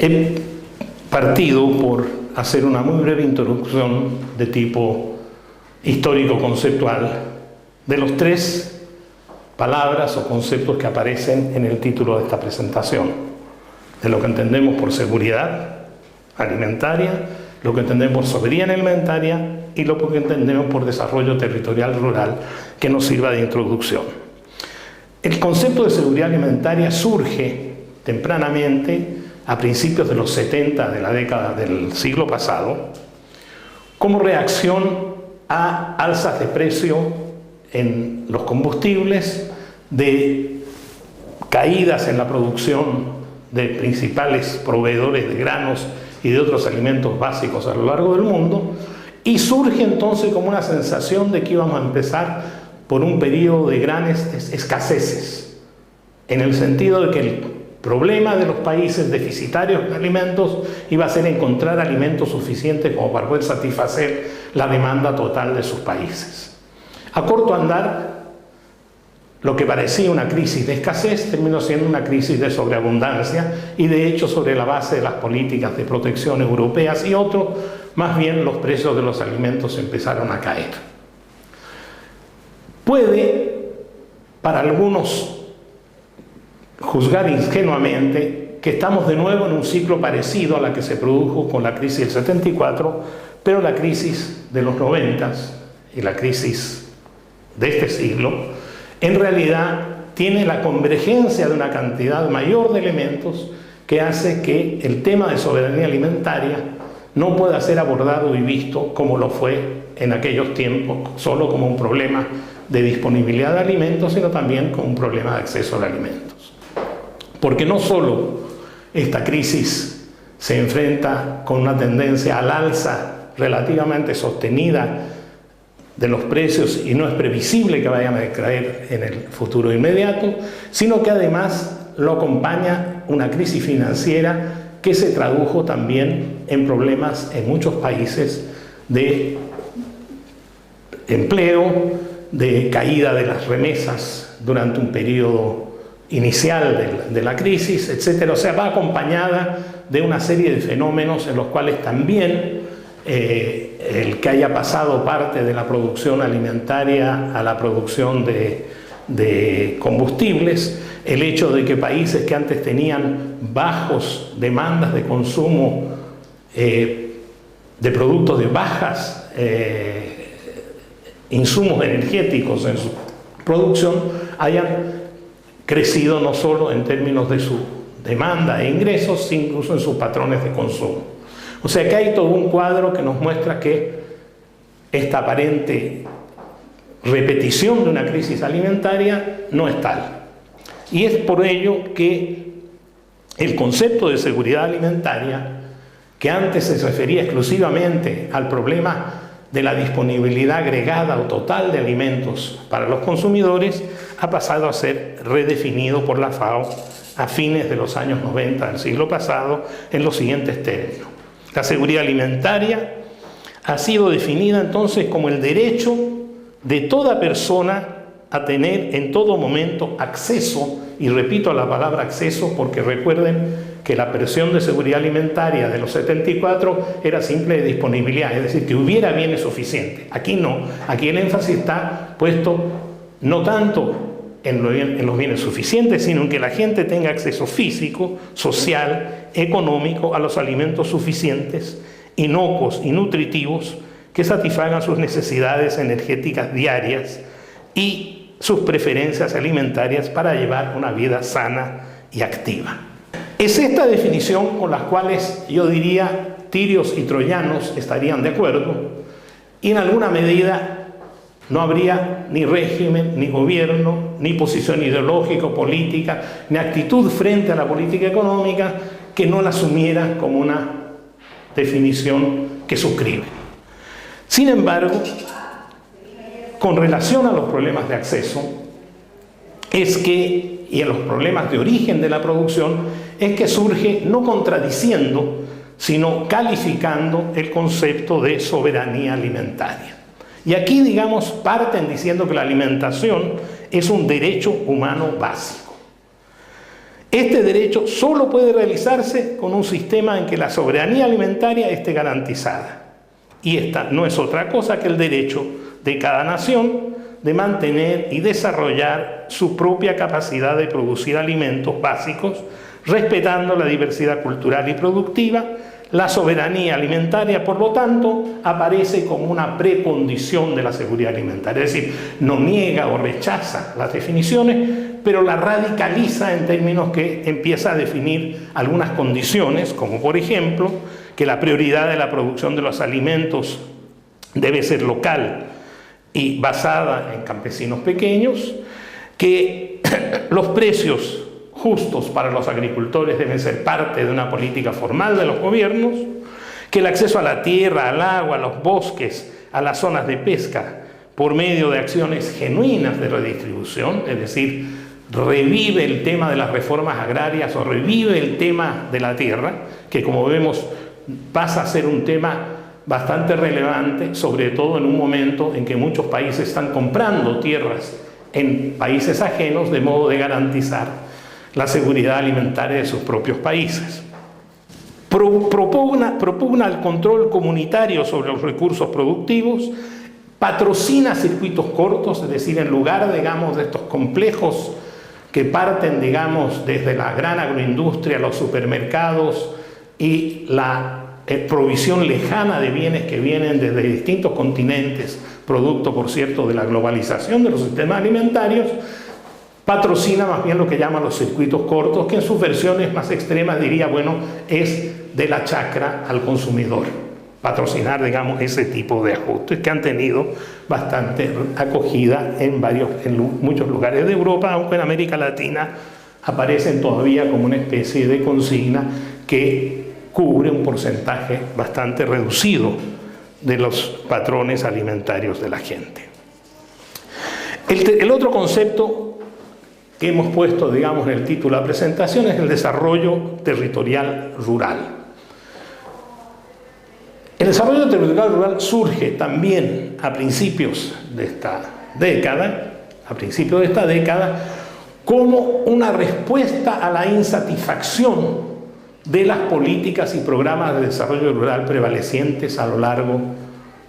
He partido por hacer una muy breve introducción de tipo histórico-conceptual de los tres palabras o conceptos que aparecen en el título de esta presentación, de lo que entendemos por seguridad alimentaria, lo que entendemos por soberanía alimentaria y lo que entendemos por desarrollo territorial rural, que nos sirva de introducción. El concepto de seguridad alimentaria surge tempranamente a principios de los 70 de la década del siglo pasado como reacción a alzas de precio en los combustibles, de caídas en la producción de principales proveedores de granos y de otros alimentos básicos a lo largo del mundo, y surge entonces como una sensación de que íbamos a empezar por un periodo de grandes escaseces, en el sentido de que el problema de los países deficitarios de alimentos iba a ser encontrar alimentos suficientes como para poder satisfacer la demanda total de sus países. A corto andar, lo que parecía una crisis de escasez terminó siendo una crisis de sobreabundancia, y de hecho, sobre la base de las políticas de protección europeas y otros, más bien los precios de los alimentos empezaron a caer. Puede, para algunos, juzgar ingenuamente que estamos de nuevo en un ciclo parecido a la que se produjo con la crisis del 74, pero la crisis de los 90 y la crisis de este siglo en realidad tiene la convergencia de una cantidad mayor de elementos que hace que el tema de soberanía alimentaria no pueda ser abordado y visto como lo fue en aquellos tiempos, solo como un problema de disponibilidad de alimentos, sino también como un problema de acceso a alimentos. Porque no solo esta crisis se enfrenta con una tendencia al alza relativamente sostenida de los precios y no es previsible que vayan a decaer en el futuro inmediato, sino que además lo acompaña una crisis financiera que se tradujo también en problemas en muchos países de empleo, de caída de las remesas durante un periodo inicial de la crisis, etc. O sea, va acompañada de una serie de fenómenos en los cuales también el que haya pasado parte de la producción alimentaria a la producción de combustibles, el hecho de que países que antes tenían bajos demandas de consumo de productos de bajas insumos energéticos en su producción, hayan crecido no solo en términos de su demanda e ingresos, sino incluso en sus patrones de consumo. O sea que hay todo un cuadro que nos muestra que esta aparente repetición de una crisis alimentaria no es tal. Y es por ello que el concepto de seguridad alimentaria, que antes se refería exclusivamente al problema de la disponibilidad agregada o total de alimentos para los consumidores, ha pasado a ser redefinido por la FAO a fines de los años 90 del siglo pasado en los siguientes términos. La seguridad alimentaria ha sido definida entonces como el derecho de toda persona a tener en todo momento acceso, y repito la palabra acceso porque recuerden que la presión de seguridad alimentaria de los 74 era simple de disponibilidad, es decir, que hubiera bienes suficientes. Aquí no, aquí el énfasis está puesto no tanto en los bienes suficientes, sino en que la gente tenga acceso físico, social, económico a los alimentos suficientes, inocuos y nutritivos que satisfagan sus necesidades energéticas diarias y sus preferencias alimentarias para llevar una vida sana y activa. Es esta definición con la cual yo diría tirios y troyanos estarían de acuerdo, y en alguna medida no habría ni régimen, ni gobierno, ni posición ideológica o política, ni actitud frente a la política económica que no la asumiera como una definición que suscribe. Sin embargo, con relación a los problemas de acceso, y a los problemas de origen de la producción, es que surge no contradiciendo, sino calificando el concepto de soberanía alimentaria. Y aquí, digamos, parten diciendo que la alimentación es un derecho humano básico. Este derecho solo puede realizarse con un sistema en que la soberanía alimentaria esté garantizada. Y esta no es otra cosa que el derecho de cada nación de mantener y desarrollar su propia capacidad de producir alimentos básicos, respetando la diversidad cultural y productiva. La soberanía alimentaria, por lo tanto, aparece como una precondición de la seguridad alimentaria. Es decir, no niega o rechaza las definiciones, pero la radicaliza en términos que empieza a definir algunas condiciones, como por ejemplo, que la prioridad de la producción de los alimentos debe ser local y basada en campesinos pequeños, que los precios justos para los agricultores deben ser parte de una política formal de los gobiernos, que el acceso a la tierra, al agua, a los bosques, a las zonas de pesca, por medio de acciones genuinas de redistribución, es decir, revive el tema de las reformas agrarias o revive el tema de la tierra, que como vemos pasa a ser un tema bastante relevante, sobre todo en un momento en que muchos países están comprando tierras en países ajenos de modo de garantizar la seguridad alimentaria de sus propios países. Propugna el control comunitario sobre los recursos productivos, patrocina circuitos cortos, es decir, en lugar, digamos, de estos complejos que parten, digamos, desde la gran agroindustria, los supermercados y la provisión lejana de bienes que vienen desde distintos continentes, producto, por cierto, de la globalización de los sistemas alimentarios, patrocina más bien lo que llaman los circuitos cortos, que en sus versiones más extremas diría, bueno, es de la chacra al consumidor. Patrocinar, digamos, ese tipo de ajustes que han tenido bastante acogida en muchos lugares de Europa, aunque en América Latina aparecen todavía como una especie de consigna que cubre un porcentaje bastante reducido de los patrones alimentarios de la gente. El otro concepto que hemos puesto, digamos, en el título de la presentación es el desarrollo territorial rural. El desarrollo territorial rural surge también a principios de esta década, como una respuesta a la insatisfacción de las políticas y programas de desarrollo rural prevalecientes a lo largo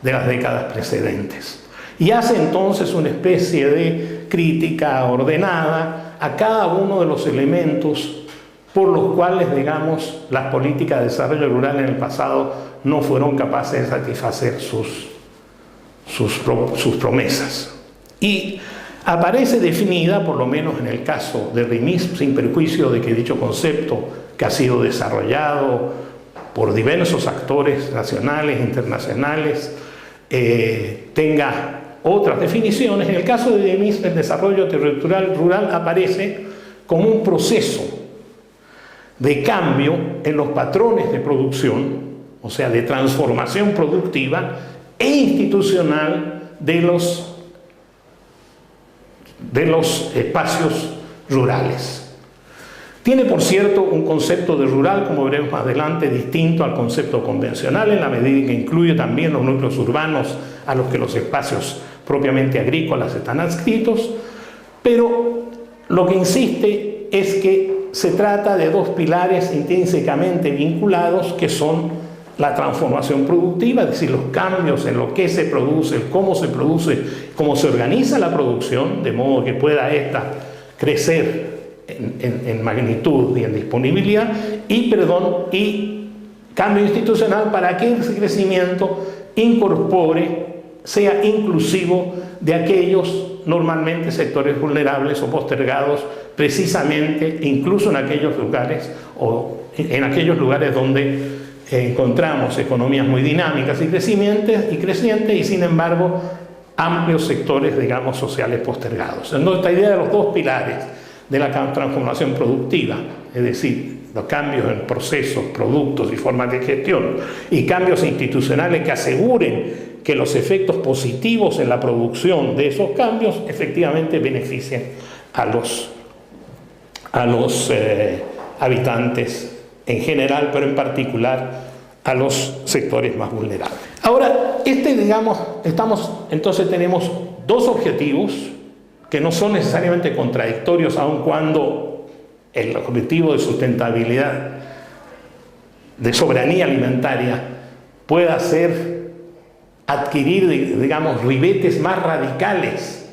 de las décadas precedentes. Y hace entonces una especie de crítica ordenada a cada uno de los elementos por los cuales, digamos, las políticas de desarrollo rural en el pasado no fueron capaces de satisfacer sus promesas. Y aparece definida, por lo menos en el caso de RIMISP, sin perjuicio de que dicho concepto, que ha sido desarrollado por diversos actores nacionales e internacionales, tenga otras definiciones. En el caso de RIMISP, el desarrollo territorial rural aparece como un proceso de cambio en los patrones de producción, o sea, de transformación productiva e institucional de los espacios rurales. Tiene, por cierto, un concepto de rural, como veremos más adelante, distinto al concepto convencional, en la medida en que incluye también los núcleos urbanos a los que los espacios propiamente agrícolas están adscritos, pero lo que insiste es que se trata de dos pilares intrínsecamente vinculados, que son la transformación productiva, es decir, los cambios en lo que se produce, cómo se produce, cómo se organiza la producción, de modo que pueda ésta crecer en magnitud y en disponibilidad, y cambio institucional para que ese crecimiento sea inclusivo de aquellos normalmente sectores vulnerables o postergados, precisamente incluso en aquellos lugares donde encontramos economías muy dinámicas y crecientes y sin embargo amplios sectores, digamos, sociales postergados. Entonces, esta idea de los dos pilares de la transformación productiva, es decir, los cambios en procesos, productos y formas de gestión, y cambios institucionales que aseguren que los efectos positivos en la producción de esos cambios efectivamente beneficien a los habitantes en general, pero en particular a los sectores más vulnerables. Ahora, entonces tenemos dos objetivos que no son necesariamente contradictorios, aun cuando el objetivo de sustentabilidad, de soberanía alimentaria, pueda ser adquirir, digamos, ribetes más radicales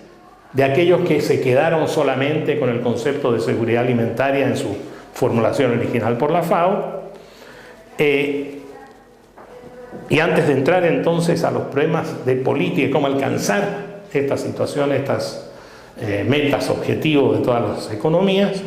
de aquellos que se quedaron solamente con el concepto de seguridad alimentaria en su formulación original por la FAO. Y antes de entrar entonces a los problemas de política y cómo alcanzar estas situaciones, estas metas, objetivos de todas las economías,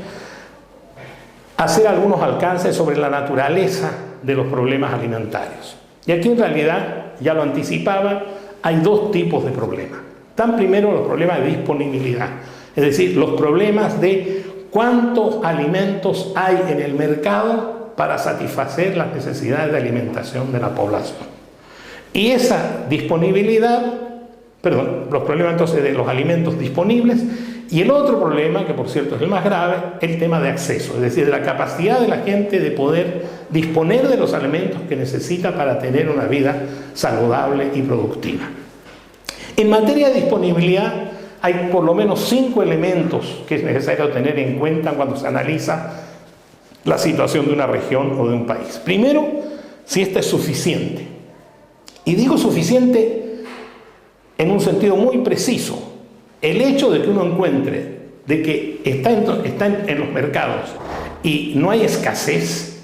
hacer algunos alcances sobre la naturaleza de los problemas alimentarios. Y aquí en realidad, ya lo anticipaba, hay dos tipos de problemas. Están primero los problemas de disponibilidad, es decir, los problemas de cuántos alimentos hay en el mercado para satisfacer las necesidades de alimentación de la población. Y esa disponibilidad, los problemas entonces de los alimentos disponibles, y el otro problema, que por cierto es el más grave, el tema de acceso, es decir, de la capacidad de la gente de poder disponer de los alimentos que necesita para tener una vida saludable y productiva. En materia de disponibilidad, hay por lo menos 5 elementos que es necesario tener en cuenta cuando se analiza la situación de una región o de un país. Primero, si esta es suficiente. Y digo suficiente en un sentido muy preciso. El hecho de que uno encuentre de que está en los mercados y no hay escasez,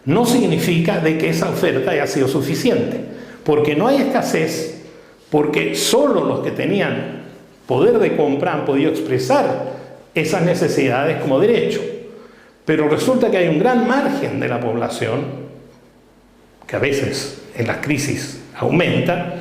no significa de que esa oferta haya sido suficiente. Porque no hay escasez, porque solo los que tenían poder de compra han podido expresar esas necesidades como derecho. Pero resulta que hay un gran margen de la población, que a veces en las crisis aumenta,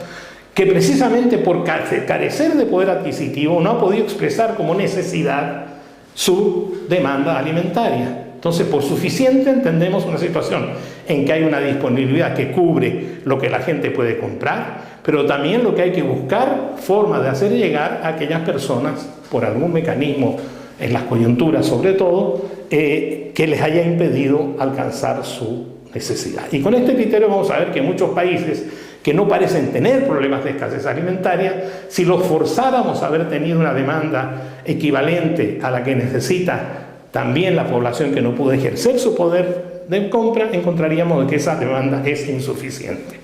que precisamente por carecer de poder adquisitivo no ha podido expresar como necesidad su demanda alimentaria. Entonces, por suficiente entendemos una situación en que hay una disponibilidad que cubre lo que la gente puede comprar, pero también lo que hay que buscar formas de hacer llegar a aquellas personas, por algún mecanismo en las coyunturas sobre todo, que les haya impedido alcanzar su necesidad. Y con este criterio vamos a ver que muchos países que no parecen tener problemas de escasez alimentaria, si los forzáramos a haber tenido una demanda equivalente a la que necesita también la población que no pudo ejercer su poder de compra, encontraríamos que esa demanda es insuficiente.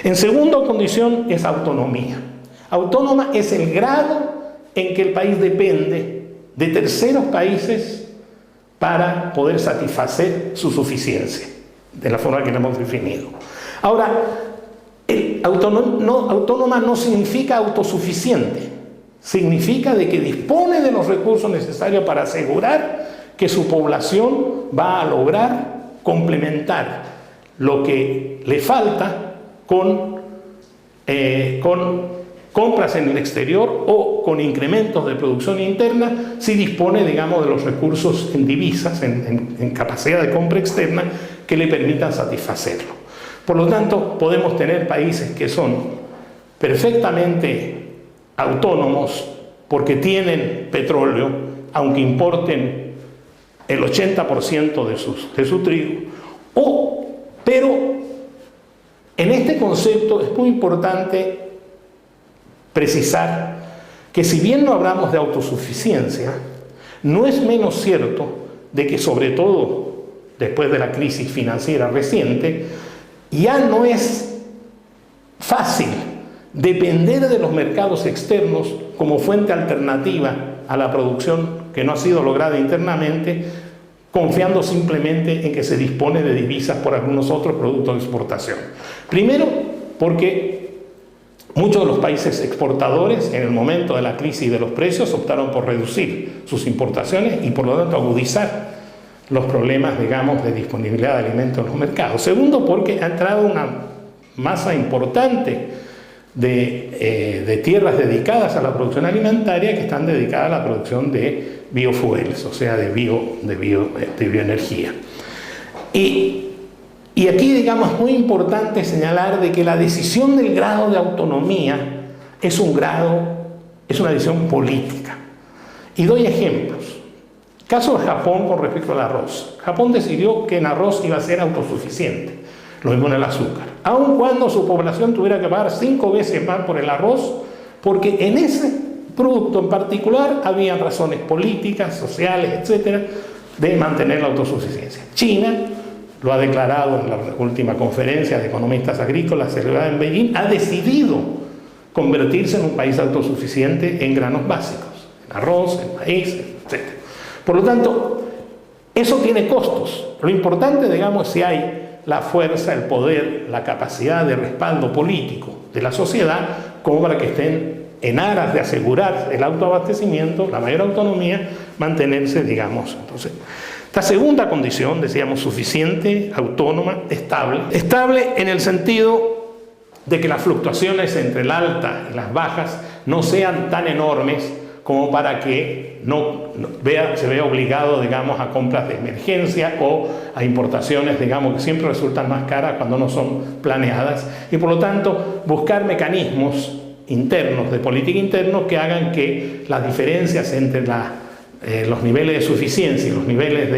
En segunda condición es autonomía. Autónoma es el grado en que el país depende de terceros países para poder satisfacer su suficiencia, de la forma que lo hemos definido. Ahora, autónoma no significa autosuficiente, significa de que dispone de los recursos necesarios para asegurar que su población va a lograr complementar lo que le falta con compras en el exterior o con incrementos de producción interna, si dispone, digamos, de los recursos en divisas, en capacidad de compra externa que le permitan satisfacerlo. Por lo tanto, podemos tener países que son perfectamente autónomos porque tienen petróleo, aunque importen el 80% de su trigo, pero en este concepto es muy importante precisar que si bien no hablamos de autosuficiencia, no es menos cierto de que, sobre todo después de la crisis financiera reciente, ya no es fácil depender de los mercados externos como fuente alternativa a la producción que no ha sido lograda internamente, confiando simplemente en que se dispone de divisas por algunos otros productos de exportación. Primero, porque muchos de los países exportadores en el momento de la crisis de los precios optaron por reducir sus importaciones y por lo tanto agudizar los problemas, digamos, de disponibilidad de alimentos en los mercados. Segundo, porque ha entrado una masa importante de tierras dedicadas a la producción alimentaria que están dedicadas a la producción de biofuels, o sea, de bioenergía. Y aquí, digamos, es muy importante señalar de que la decisión del grado de autonomía es una decisión política. Y doy ejemplos. Caso de Japón con respecto al arroz. Japón decidió que en arroz iba a ser autosuficiente, lo mismo en el azúcar, aun cuando su población tuviera que pagar 5 veces más por el arroz, porque en ese producto en particular había razones políticas, sociales, etcétera, de mantener la autosuficiencia. China, lo ha declarado en la última conferencia de economistas agrícolas celebrada en Beijing, ha decidido convertirse en un país autosuficiente en granos básicos, en arroz, en maíz, etc. Por lo tanto, eso tiene costos. Lo importante, digamos, es si hay la fuerza, el poder, la capacidad de respaldo político de la sociedad como para que estén en aras de asegurar el autoabastecimiento, la mayor autonomía, mantenerse, digamos. Entonces, esta segunda condición, decíamos, suficiente, autónoma, estable. Estable en el sentido de que las fluctuaciones entre la alta y las bajas no sean tan enormes como para que se vea obligado, digamos, a compras de emergencia o a importaciones, digamos, que siempre resultan más caras cuando no son planeadas. Y por lo tanto, buscar mecanismos internos, de política interna, que hagan que las diferencias entre los niveles de suficiencia y los niveles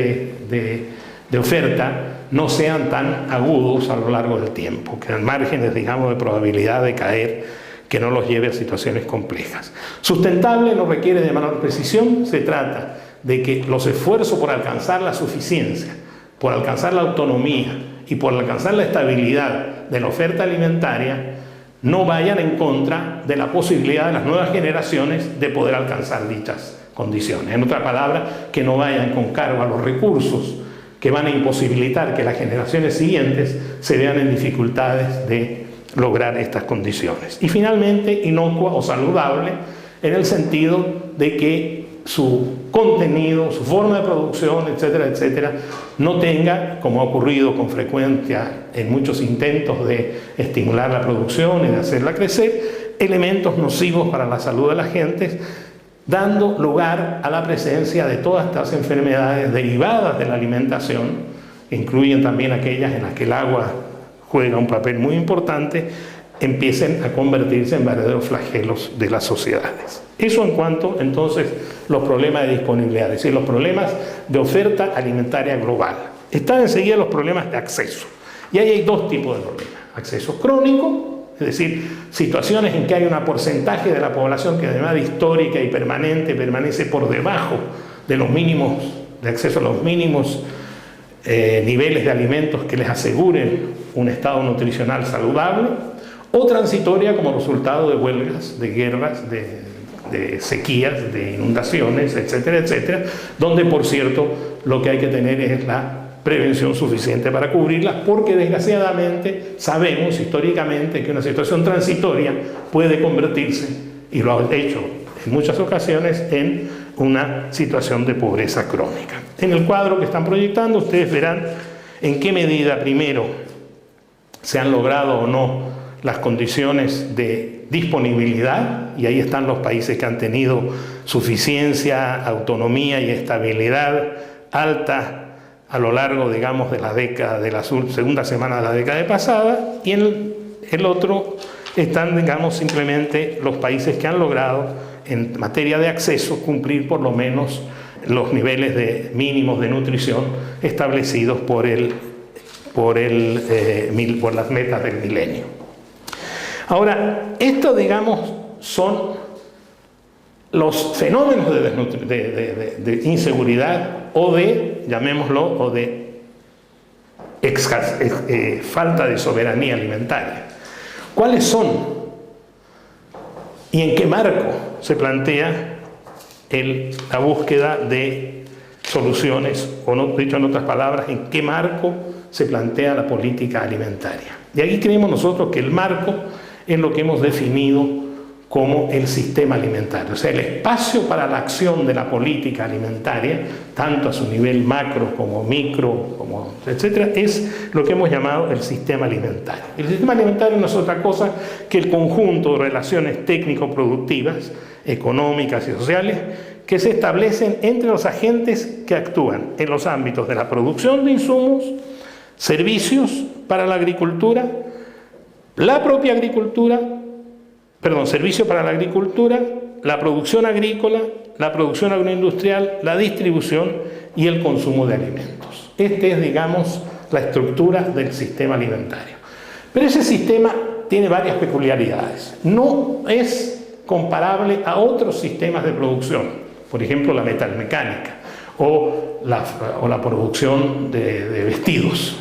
de oferta no sean tan agudos a lo largo del tiempo, que den márgenes, digamos, de probabilidad de caer, que no los lleve a situaciones complejas. Sustentable no requiere de menor precisión, se trata de que los esfuerzos por alcanzar la suficiencia, por alcanzar la autonomía y por alcanzar la estabilidad de la oferta alimentaria no vayan en contra de la posibilidad de las nuevas generaciones de poder alcanzar dichas condiciones. En otras palabras, que no vayan con cargo a los recursos que van a imposibilitar que las generaciones siguientes se vean en dificultades de lograr estas condiciones. Y finalmente, inocua o saludable en el sentido de que su contenido, su forma de producción, etcétera, etcétera, no tenga, como ha ocurrido con frecuencia en muchos intentos de estimular la producción y de hacerla crecer, elementos nocivos para la salud de la gente, dando lugar a la presencia de todas estas enfermedades derivadas de la alimentación, que incluyen también aquellas en las que el agua juega un papel muy importante, empiecen a convertirse en verdaderos flagelos de las sociedades. Eso en cuanto, entonces, los problemas de disponibilidad, es decir, los problemas de oferta alimentaria global. Están enseguida los problemas de acceso. Y ahí hay dos tipos de problemas. Acceso crónico, es decir, situaciones en que hay un porcentaje de la población que de manera histórica y permanente permanece por debajo de los mínimos, de acceso a los mínimos niveles de alimentos que les aseguren un estado nutricional saludable, o transitoria como resultado de huelgas, de guerras, de sequías, de inundaciones, etcétera, etcétera, donde, por cierto, lo que hay que tener es la prevención suficiente para cubrirlas, porque desgraciadamente sabemos históricamente que una situación transitoria puede convertirse, y lo ha hecho en muchas ocasiones, en una situación de pobreza crónica. En el cuadro que están proyectando ustedes verán en qué medida primero se han logrado o no las condiciones de disponibilidad, y ahí están los países que han tenido suficiencia, autonomía y estabilidad alta a lo largo, digamos, de la década, de la segunda semana de la década pasada, y en el otro están, digamos, simplemente los países que han logrado en materia de acceso cumplir por lo menos los niveles de mínimos de nutrición establecidos por las metas del milenio. Ahora, esto, digamos, son los fenómenos de inseguridad o de, llamémoslo, o de falta de soberanía alimentaria. ¿Cuáles son? ¿Y en qué marco se plantea la búsqueda de soluciones? O no, dicho en otras palabras, ¿en qué marco se plantea la política alimentaria? Y aquí creemos nosotros que el marco es lo que hemos definido como el sistema alimentario, o sea, el espacio para la acción de la política alimentaria, tanto a su nivel macro como micro, como etcétera, es lo que hemos llamado el sistema alimentario. El sistema alimentario no es otra cosa que el conjunto de relaciones técnico-productivas, económicas y sociales que se establecen entre los agentes que actúan en los ámbitos de la producción de insumos, servicios para la agricultura, la propia agricultura, servicio para la agricultura, la producción agrícola, la producción agroindustrial, la distribución y el consumo de alimentos. Esta es, digamos, la estructura del sistema alimentario. Pero ese sistema tiene varias peculiaridades. No es comparable a otros sistemas de producción, por ejemplo la metalmecánica, o la producción de vestidos.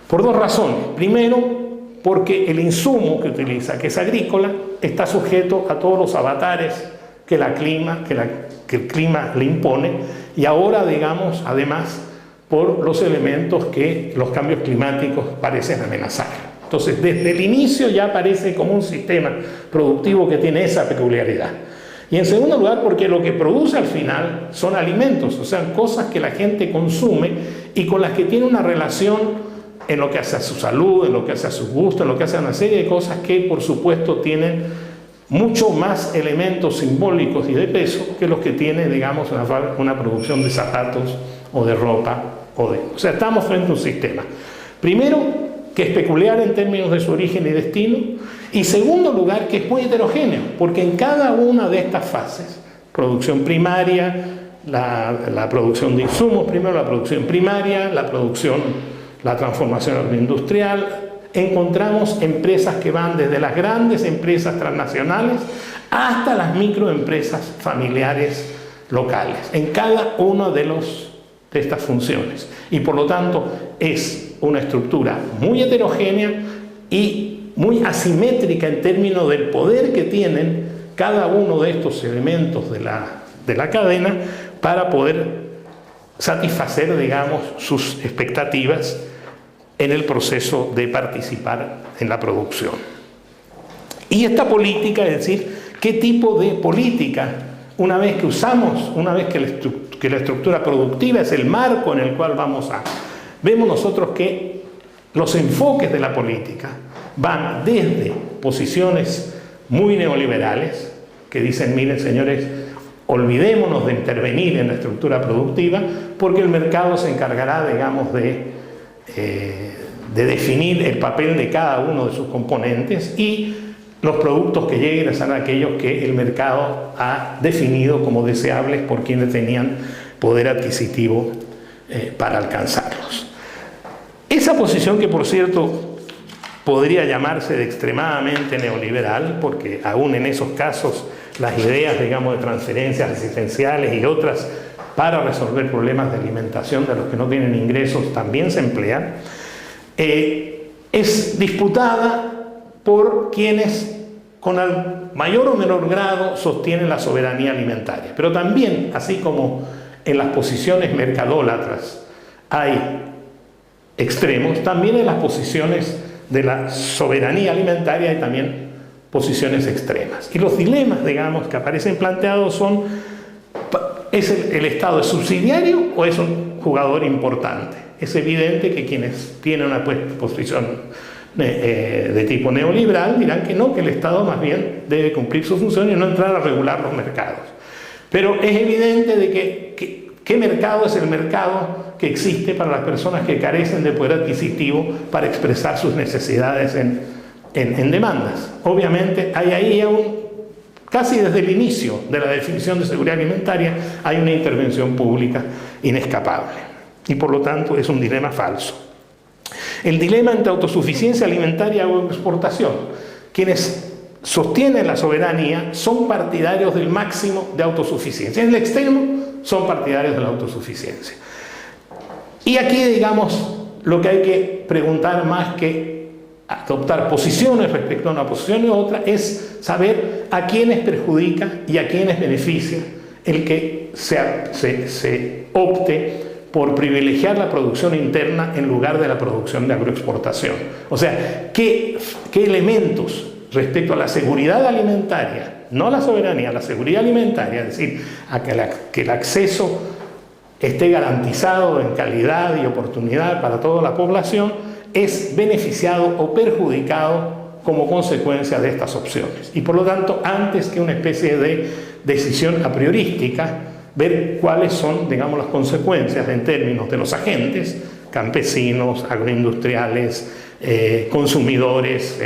Por dos razones. Primero, porque el insumo que utiliza, que es agrícola, está sujeto a todos los avatares que el clima le impone, y ahora, digamos, además, por los elementos que los cambios climáticos parecen amenazar. Entonces, desde el inicio ya aparece como un sistema productivo que tiene esa peculiaridad. Y en segundo lugar, porque lo que produce al final son alimentos, o sea, cosas que la gente consume y con las que tiene una relación en lo que hace a su salud, en lo que hace a su gusto, en lo que hace a una serie de cosas que, por supuesto, tienen mucho más elementos simbólicos y de peso que los que tiene, digamos, una producción de zapatos o de ropa. O sea, estamos frente a un sistema, primero, que es peculiar en términos de su origen y destino, y segundo lugar, que es muy heterogéneo, porque en cada una de estas fases, producción primaria, la producción de insumos, primero la producción primaria, la transformación agroindustrial, encontramos empresas que van desde las grandes empresas transnacionales hasta las microempresas familiares locales, en cada una de estas funciones. Y por lo tanto es una estructura muy heterogénea y muy asimétrica en términos del poder que tienen cada uno de estos elementos de la cadena para poder satisfacer, digamos, sus expectativas en el proceso de participar en la producción. Y esta política, es decir, ¿qué tipo de política? Una vez que la estructura productiva es el marco en el cual vemos nosotros que los enfoques de la política van desde posiciones muy neoliberales, que dicen, miren señores, olvidémonos de intervenir en la estructura productiva, porque el mercado se encargará, digamos, de definir el papel de cada uno de sus componentes, y los productos que lleguen serán aquellos que el mercado ha definido como deseables por quienes tenían poder adquisitivo para alcanzarlos. Esa posición, que por cierto podría llamarse de extremadamente neoliberal, porque aún en esos casos las ideas, digamos, de transferencias asistenciales y otras para resolver problemas de alimentación de los que no tienen ingresos también se emplean, es disputada por quienes con el mayor o menor grado sostienen la soberanía alimentaria. Pero también, así como en las posiciones mercadólatras hay extremos, también en las posiciones de la soberanía alimentaria hay también posiciones extremas. Y los dilemas, digamos, que aparecen planteados son: ¿es el Estado es subsidiario o es un jugador importante? Es evidente que quienes tienen una posición de tipo neoliberal dirán que no, que el Estado más bien debe cumplir su función y no entrar a regular los mercados. Pero es evidente de que ¿qué mercado es el mercado que existe para las personas que carecen de poder adquisitivo para expresar sus necesidades en demandas? Obviamente hay ahí casi desde el inicio de la definición de seguridad alimentaria hay una intervención pública inescapable, y por lo tanto es un dilema falso. El dilema entre autosuficiencia alimentaria o exportación. Quienes sostienen la soberanía son partidarios del máximo de autosuficiencia. En el extremo son partidarios de la autosuficiencia. Y aquí, digamos, lo que hay que preguntar más que adoptar posiciones respecto a una posición y otra es saber a quiénes perjudica y a quiénes beneficia el que se opte por privilegiar la producción interna en lugar de la producción de agroexportación. O sea, ¿qué elementos respecto a la seguridad alimentaria, no a la soberanía, a la seguridad alimentaria, es decir, a que el acceso esté garantizado en calidad y oportunidad para toda la población, es beneficiado o perjudicado como consecuencia de estas opciones? Y por lo tanto, antes que una especie de decisión a priorística, ver cuáles son, digamos, las consecuencias en términos de los agentes, campesinos, agroindustriales, consumidores,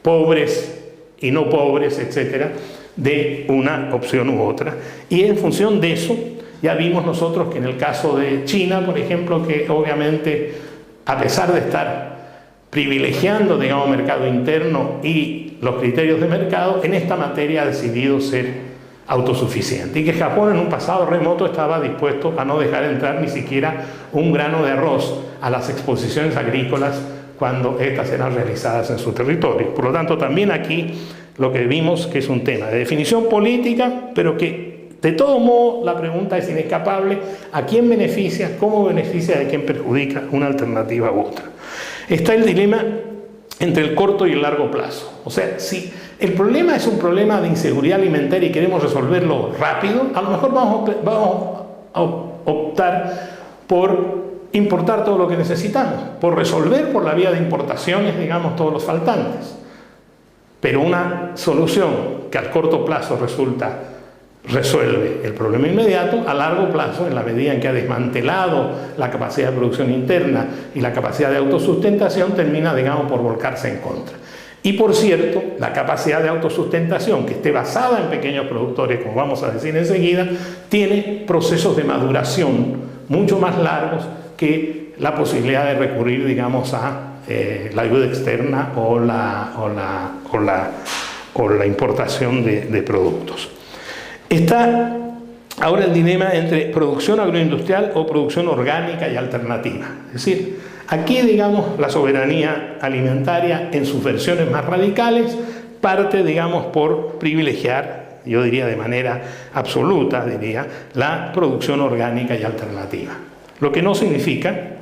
pobres y no pobres, etcétera, de una opción u otra. Y en función de eso, ya vimos nosotros que en el caso de China, por ejemplo, que obviamente, a pesar de estar privilegiando, digamos, mercado interno y los criterios de mercado, en esta materia ha decidido ser autosuficiente, y que Japón en un pasado remoto estaba dispuesto a no dejar entrar ni siquiera un grano de arroz a las exposiciones agrícolas cuando estas eran realizadas en su territorio. Por lo tanto, también aquí lo que vimos que es un tema de definición política, pero que de todo modo la pregunta es inescapable: ¿a quién beneficia, cómo beneficia, de quién perjudica una alternativa u otra? Está el dilema entre el corto y el largo plazo. O sea, si el problema es un problema de inseguridad alimentaria y queremos resolverlo rápido, a lo mejor vamos a optar por importar todo lo que necesitamos, por resolver por la vía de importaciones, digamos, todos los faltantes. Pero una solución que al corto plazo resuelve el problema inmediato, a largo plazo, en la medida en que ha desmantelado la capacidad de producción interna y la capacidad de autosustentación, termina, digamos, por volcarse en contra. Y por cierto, la capacidad de autosustentación que esté basada en pequeños productores, como vamos a decir enseguida, tiene procesos de maduración mucho más largos que la posibilidad de recurrir, digamos, a la ayuda externa o la importación de productos. Está ahora el dilema entre producción agroindustrial o producción orgánica y alternativa. Es decir, aquí, digamos, la soberanía alimentaria en sus versiones más radicales parte, digamos, por privilegiar, yo diría de manera absoluta, la producción orgánica y alternativa. Lo que no significa,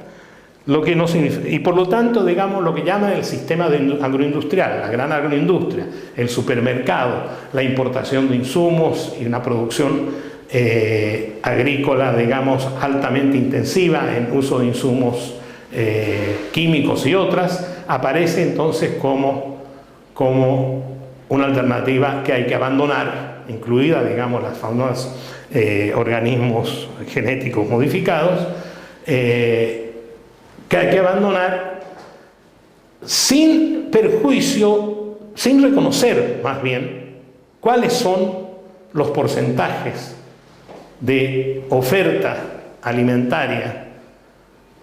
y por lo tanto, digamos, lo que llaman el sistema agroindustrial, la gran agroindustria, el supermercado, la importación de insumos y una producción agrícola, digamos, altamente intensiva en uso de insumos químicos y otras, aparece entonces como una alternativa que hay que abandonar, incluida, digamos, las famosas organismos genéticos modificados, que hay que abandonar sin perjuicio, sin reconocer más bien cuáles son los porcentajes de oferta alimentaria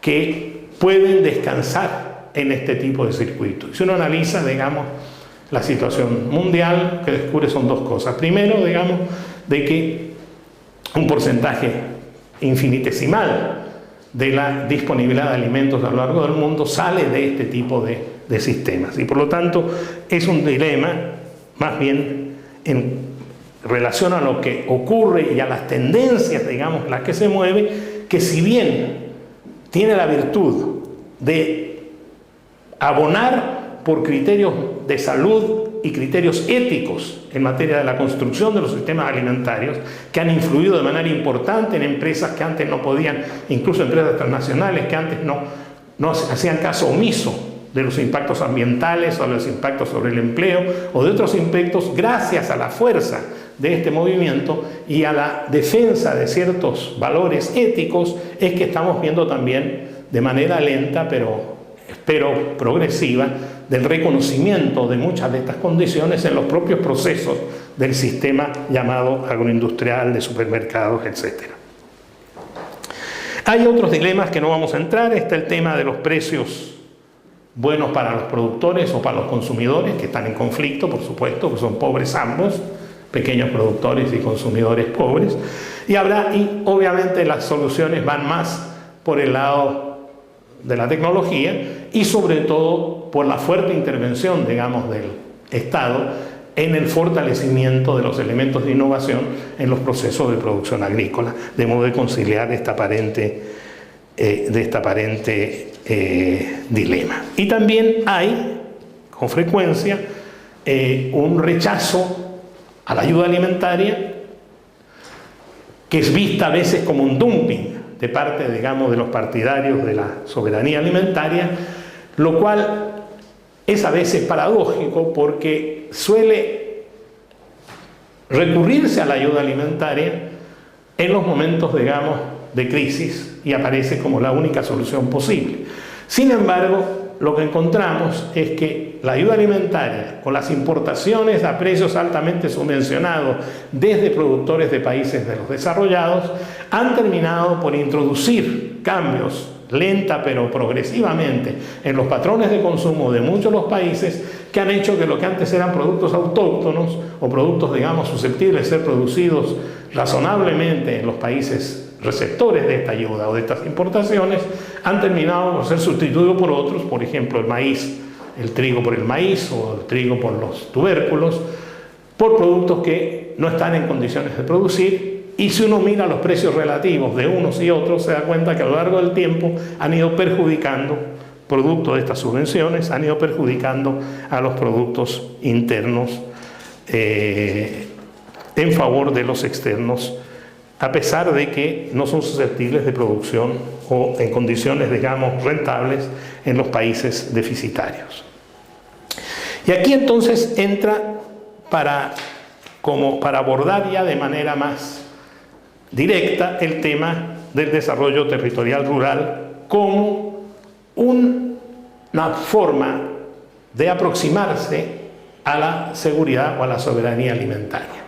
que pueden descansar en este tipo de circuitos. Si uno analiza, digamos, la situación mundial, que descubre son dos cosas. Primero, digamos, de que un porcentaje infinitesimal de la disponibilidad de alimentos a lo largo del mundo sale de este tipo de sistemas. Y por lo tanto es un dilema más bien en relación a lo que ocurre y a las tendencias, digamos, las que se mueve, que si bien tiene la virtud de abonar por criterios de salud y criterios éticos en materia de la construcción de los sistemas alimentarios, que han influido de manera importante en empresas que antes no podían, incluso empresas transnacionales que antes no hacían caso omiso de los impactos ambientales o de los impactos sobre el empleo o de otros impactos, gracias a la fuerza de este movimiento y a la defensa de ciertos valores éticos, es que estamos viendo también de manera lenta, pero espero progresiva, del reconocimiento de muchas de estas condiciones en los propios procesos del sistema llamado agroindustrial, de supermercados, etc. Hay otros dilemas que no vamos a entrar. Está el tema de los precios buenos para los productores o para los consumidores, que están en conflicto, por supuesto, que son pobres ambos, pequeños productores y consumidores pobres. Y obviamente las soluciones van más por el lado de la tecnología y sobre todo por la fuerte intervención, digamos, del Estado en el fortalecimiento de los elementos de innovación en los procesos de producción agrícola, de modo de conciliar este aparente dilema. Y también hay, con frecuencia, un rechazo a la ayuda alimentaria que es vista a veces como un dumping de parte, digamos, de los partidarios de la soberanía alimentaria, lo cual es a veces paradójico porque suele recurrirse a la ayuda alimentaria en los momentos, digamos, de crisis y aparece como la única solución posible. Sin embargo, lo que encontramos es que la ayuda alimentaria, con las importaciones a precios altamente subvencionados desde productores de países de los desarrollados, han terminado por introducir cambios lenta pero progresivamente, en los patrones de consumo de muchos de los países, que han hecho que lo que antes eran productos autóctonos o productos, digamos, susceptibles de ser producidos razonablemente en los países receptores de esta ayuda o de estas importaciones, han terminado por ser sustituidos por otros, por ejemplo el maíz, el trigo por el maíz o el trigo por los tubérculos, por productos que no están en condiciones de producir. Y si uno mira los precios relativos de unos y otros, se da cuenta que a lo largo del tiempo han ido perjudicando, producto de estas subvenciones, han ido perjudicando a los productos internos en favor de los externos, a pesar de que no son susceptibles de producción o en condiciones, digamos, rentables en los deficitarios. Y aquí entonces entra para abordar ya de manera más directa el tema del desarrollo territorial rural como una forma de aproximarse a la seguridad o a la soberanía alimentaria.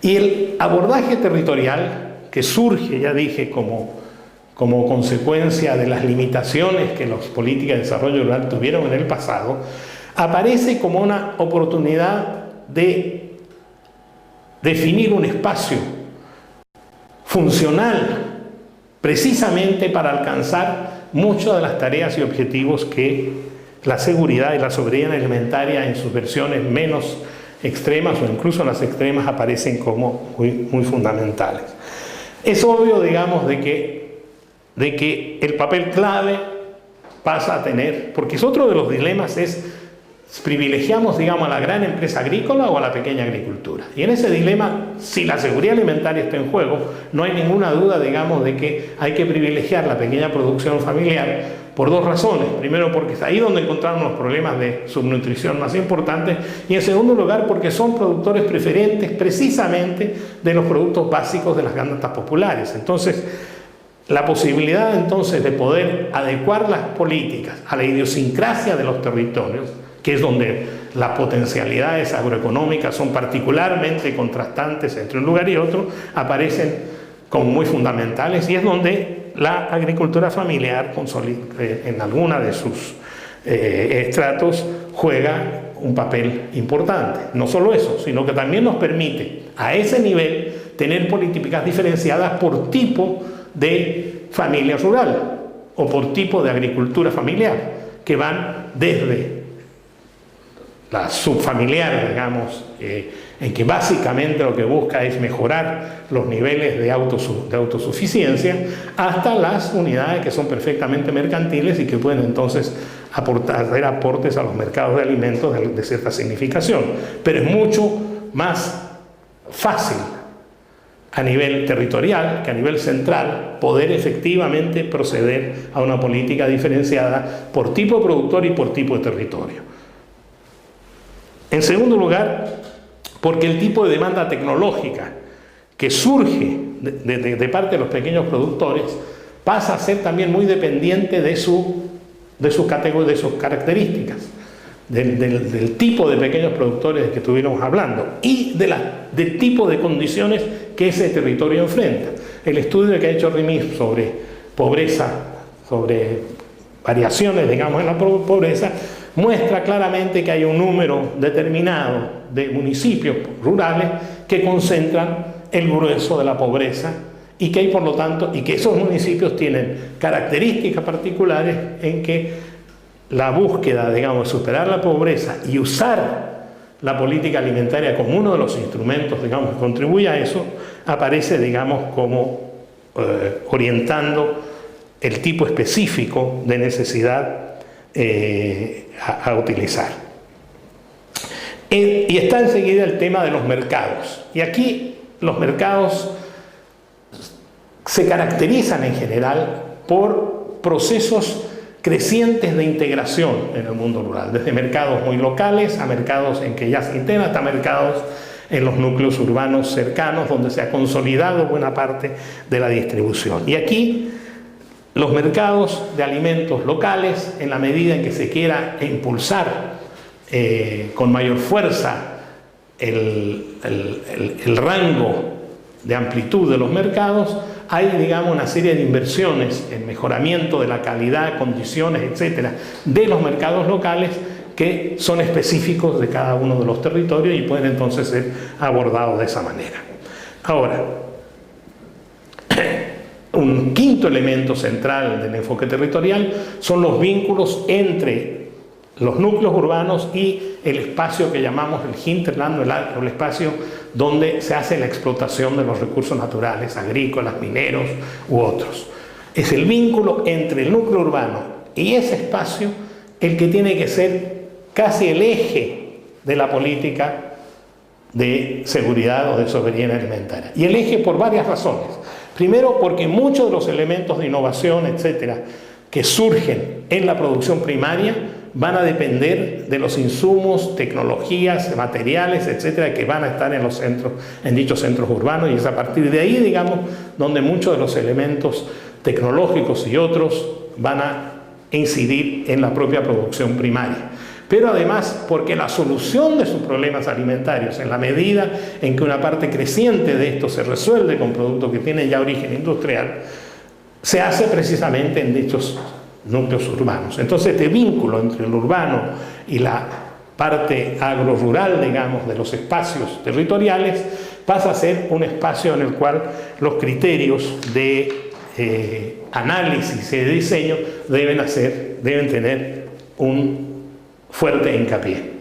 Y el abordaje territorial, que surge, ya dije, como consecuencia de las limitaciones que las políticas de desarrollo rural tuvieron en el pasado, aparece como una oportunidad de definir un espacio funcional precisamente para alcanzar muchas de las tareas y objetivos que la seguridad y la soberanía alimentaria en sus versiones menos extremas o incluso en las extremas aparecen como muy fundamentales. Es obvio, digamos, de que el papel clave pasa a tener, porque es otro de los dilemas, privilegiamos, digamos, a la gran empresa agrícola o a la pequeña agricultura. Y en ese dilema, si la seguridad alimentaria está en juego, no hay ninguna duda, digamos, de que hay que privilegiar la pequeña producción familiar por dos razones. Primero, porque es ahí donde encontramos los problemas de subnutrición más importantes, y en segundo lugar, porque son productores preferentes precisamente de los productos básicos de las canastas populares. Entonces, la posibilidad entonces de poder adecuar las políticas a la idiosincrasia de los territorios, que es donde las potencialidades agroeconómicas son particularmente contrastantes entre un lugar y otro, aparecen como muy fundamentales, y es donde la agricultura familiar en alguna de sus estratos juega un papel importante. No solo eso, sino que también nos permite a ese nivel tener políticas diferenciadas por tipo de familia rural o por tipo de agricultura familiar, que van desde la subfamiliar, digamos, en que básicamente lo que busca es mejorar los niveles de autosuficiencia, hasta las unidades que son perfectamente mercantiles y que pueden entonces hacer aportes a los mercados de alimentos de cierta significación. Pero es mucho más fácil a nivel territorial que a nivel central poder efectivamente proceder a una política diferenciada por tipo de productor y por tipo de territorio. En segundo lugar, porque el tipo de demanda tecnológica que surge de parte de los pequeños productores pasa a ser también muy dependiente de sus características, del tipo de pequeños productores de que estuvimos hablando y del tipo de condiciones que ese territorio enfrenta. El estudio que ha hecho RIMIF sobre pobreza, sobre variaciones, digamos, en la pobreza, muestra claramente que hay un número determinado de municipios rurales que concentran el grueso de la pobreza y que hay, por lo tanto, y que esos municipios tienen características particulares en que la búsqueda, digamos, de superar la pobreza y usar la política alimentaria como uno de los instrumentos, digamos, que contribuye a eso, aparece, digamos, como orientando el tipo específico de necesidad a utilizar. Y está enseguida el tema de los mercados. Y aquí los mercados se caracterizan en general por procesos crecientes de integración en el mundo rural, desde mercados muy locales a mercados en que ya se integran, hasta mercados en los núcleos urbanos cercanos, donde se ha consolidado buena parte de la distribución. Y aquí los mercados de alimentos locales, en la medida en que se quiera impulsar con mayor fuerza el rango de amplitud de los mercados, hay, digamos, una serie de inversiones en mejoramiento de la calidad, condiciones, etcétera, de los mercados locales que son específicos de cada uno de los territorios y pueden entonces ser abordados de esa manera. Ahora, un quinto elemento central del enfoque territorial son los vínculos entre los núcleos urbanos y el espacio que llamamos el hinterland, el espacio donde se hace la explotación de los recursos naturales, agrícolas, mineros u otros. Es el vínculo entre el núcleo urbano y ese espacio el que tiene que ser casi el eje de la política de seguridad o de soberanía alimentaria. Y el eje por varias razones. Primero, porque muchos de los elementos de innovación, etcétera, que surgen en la producción primaria van a depender de los insumos, tecnologías, materiales, etcétera, que van a estar en los centros, en dichos centros urbanos, y es a partir de ahí, digamos, donde muchos de los elementos tecnológicos y otros van a incidir en la propia producción primaria. Pero además porque la solución de sus problemas alimentarios, en la medida en que una parte creciente de esto se resuelve con productos que tienen ya origen industrial, se hace precisamente en dichos núcleos urbanos. Entonces este vínculo entre lo urbano y la parte agrorural, digamos, de los espacios territoriales, pasa a ser un espacio en el cual los criterios de análisis y de diseño deben tener un fuerte hincapié.